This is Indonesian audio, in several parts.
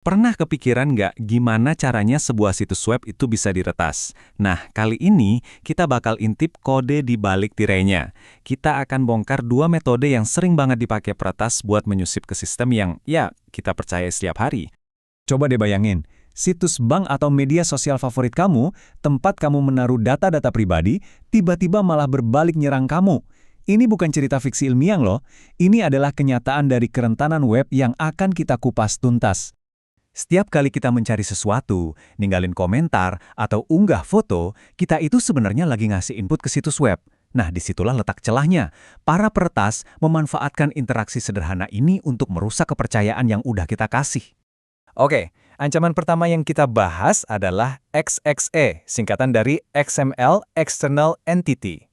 Pernah kepikiran nggak gimana caranya sebuah situs web itu bisa diretas? Nah, kali ini kita bakal intip kode di balik tirainya. Kita akan bongkar dua metode yang sering banget dipakai peretas buat menyusip ke sistem yang, ya, kita percaya setiap hari. Coba deh bayangin, situs bank atau media sosial favorit kamu, tempat kamu menaruh data-data pribadi, tiba-tiba malah berbalik nyerang kamu. Ini bukan cerita fiksi ilmiah loh, ini adalah kenyataan dari kerentanan web yang akan kita kupas tuntas. Setiap kali kita mencari sesuatu, ninggalin komentar, atau unggah foto, kita itu sebenarnya lagi ngasih input ke situs web. Nah, disitulah letak celahnya. Para peretas memanfaatkan interaksi sederhana ini untuk merusak kepercayaan yang udah kita kasih. Oke, ancaman pertama yang kita bahas adalah XXE, singkatan dari XML External Entity.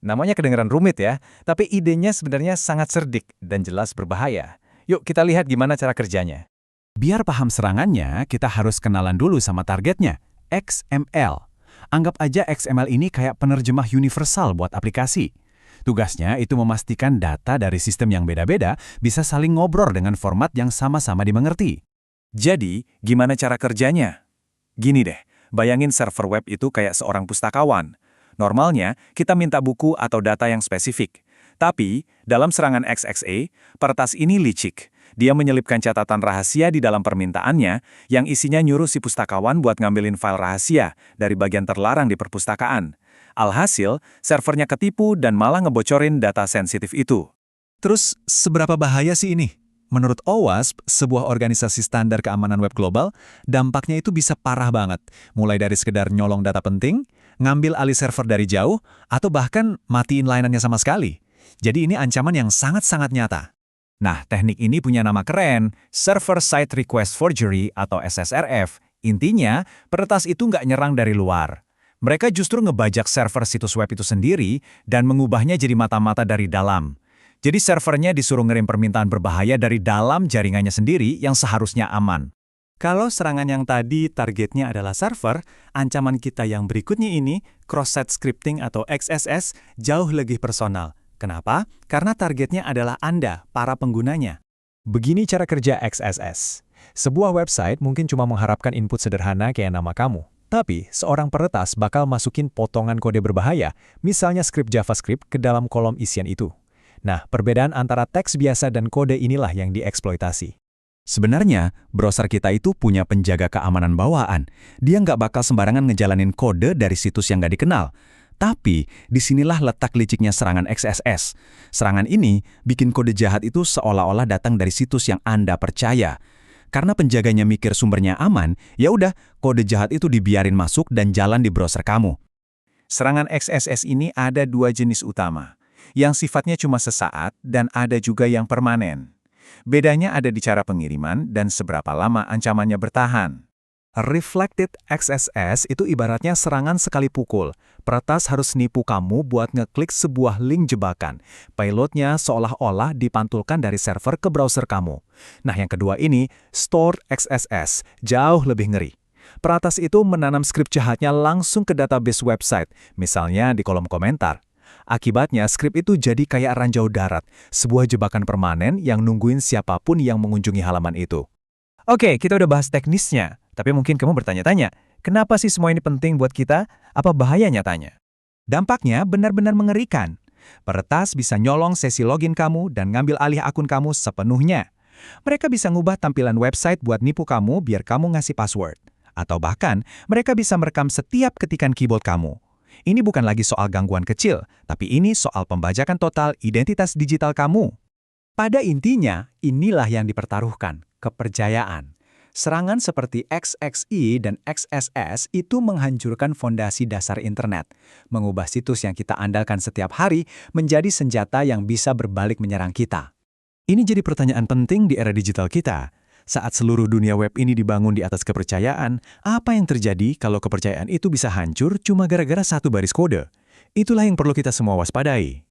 Namanya kedengaran rumit ya, tapi idenya sebenarnya sangat cerdik dan jelas berbahaya. Yuk kita lihat gimana cara kerjanya. Biar paham serangannya, kita harus kenalan dulu sama targetnya, XML. Anggap aja XML ini kayak penerjemah universal buat aplikasi. Tugasnya itu memastikan data dari sistem yang beda-beda bisa saling ngobrol dengan format yang sama-sama dimengerti. Jadi, gimana cara kerjanya? Gini deh, bayangin server web itu kayak seorang pustakawan. Normalnya, kita minta buku atau data yang spesifik. Tapi, dalam serangan XXE, peretas ini licik. Dia menyelipkan catatan rahasia di dalam permintaannya yang isinya nyuruh si pustakawan buat ngambilin file rahasia dari bagian terlarang di perpustakaan. Alhasil, servernya ketipu dan malah ngebocorin data sensitif itu. Terus, seberapa bahaya sih ini? Menurut OWASP, sebuah organisasi standar keamanan web global, dampaknya itu bisa parah banget. Mulai dari sekedar nyolong data penting, ngambil alih server dari jauh, atau bahkan matiin layanannya sama sekali. Jadi ini ancaman yang sangat-sangat nyata. Nah, teknik ini punya nama keren, Server Side Request Forgery atau SSRF. Intinya, peretas itu nggak nyerang dari luar. Mereka justru ngebajak server situs web itu sendiri dan mengubahnya jadi mata-mata dari dalam. Jadi servernya disuruh ngirim permintaan berbahaya dari dalam jaringannya sendiri yang seharusnya aman. Kalau serangan yang tadi targetnya adalah server, ancaman kita yang berikutnya ini, Cross-Site Scripting atau XSS, jauh lebih personal. Kenapa? Karena targetnya adalah Anda, para penggunanya. Begini cara kerja XSS. Sebuah website mungkin cuma mengharapkan input sederhana kayak nama kamu. Tapi, seorang peretas bakal masukin potongan kode berbahaya, misalnya skrip JavaScript ke dalam kolom isian itu. Nah, perbedaan antara teks biasa dan kode inilah yang dieksploitasi. Sebenarnya, browser kita itu punya penjaga keamanan bawaan. Dia nggak bakal sembarangan ngejalanin kode dari situs yang nggak dikenal. Tapi, disinilah letak liciknya serangan XSS. Serangan ini bikin kode jahat itu seolah-olah datang dari situs yang Anda percaya. Karena penjaganya mikir sumbernya aman, ya udah, kode jahat itu dibiarin masuk dan jalan di browser kamu. Serangan XSS ini ada dua jenis utama, yang sifatnya cuma sesaat dan ada juga yang permanen. Bedanya ada di cara pengiriman dan seberapa lama ancamannya bertahan. Reflected XSS itu ibaratnya serangan sekali pukul. Peretas harus nipu kamu buat ngeklik sebuah link jebakan. Payloadnya seolah-olah dipantulkan dari server ke browser kamu. Nah, yang kedua ini, Stored XSS, jauh lebih ngeri. Peretas itu menanam skrip jahatnya langsung ke database website, misalnya di kolom komentar. Akibatnya, skrip itu jadi kayak ranjau darat, sebuah jebakan permanen yang nungguin siapapun yang mengunjungi halaman itu. Oke, kita udah bahas teknisnya. Tapi mungkin kamu bertanya-tanya, kenapa sih semua ini penting buat kita? Apa bahaya nyatanya? Dampaknya benar-benar mengerikan. Peretas bisa nyolong sesi login kamu dan ngambil alih akun kamu sepenuhnya. Mereka bisa ngubah tampilan website buat nipu kamu biar kamu ngasih password. Atau bahkan, mereka bisa merekam setiap ketikan keyboard kamu. Ini bukan lagi soal gangguan kecil, tapi ini soal pembajakan total identitas digital kamu. Pada intinya, inilah yang dipertaruhkan, kepercayaan. Serangan seperti XXE dan XSS itu menghancurkan fondasi dasar internet, mengubah situs yang kita andalkan setiap hari menjadi senjata yang bisa berbalik menyerang kita. Ini jadi pertanyaan penting di era digital kita. Saat seluruh dunia web ini dibangun di atas kepercayaan, apa yang terjadi kalau kepercayaan itu bisa hancur cuma gara-gara satu baris kode? Itulah yang perlu kita semua waspadai.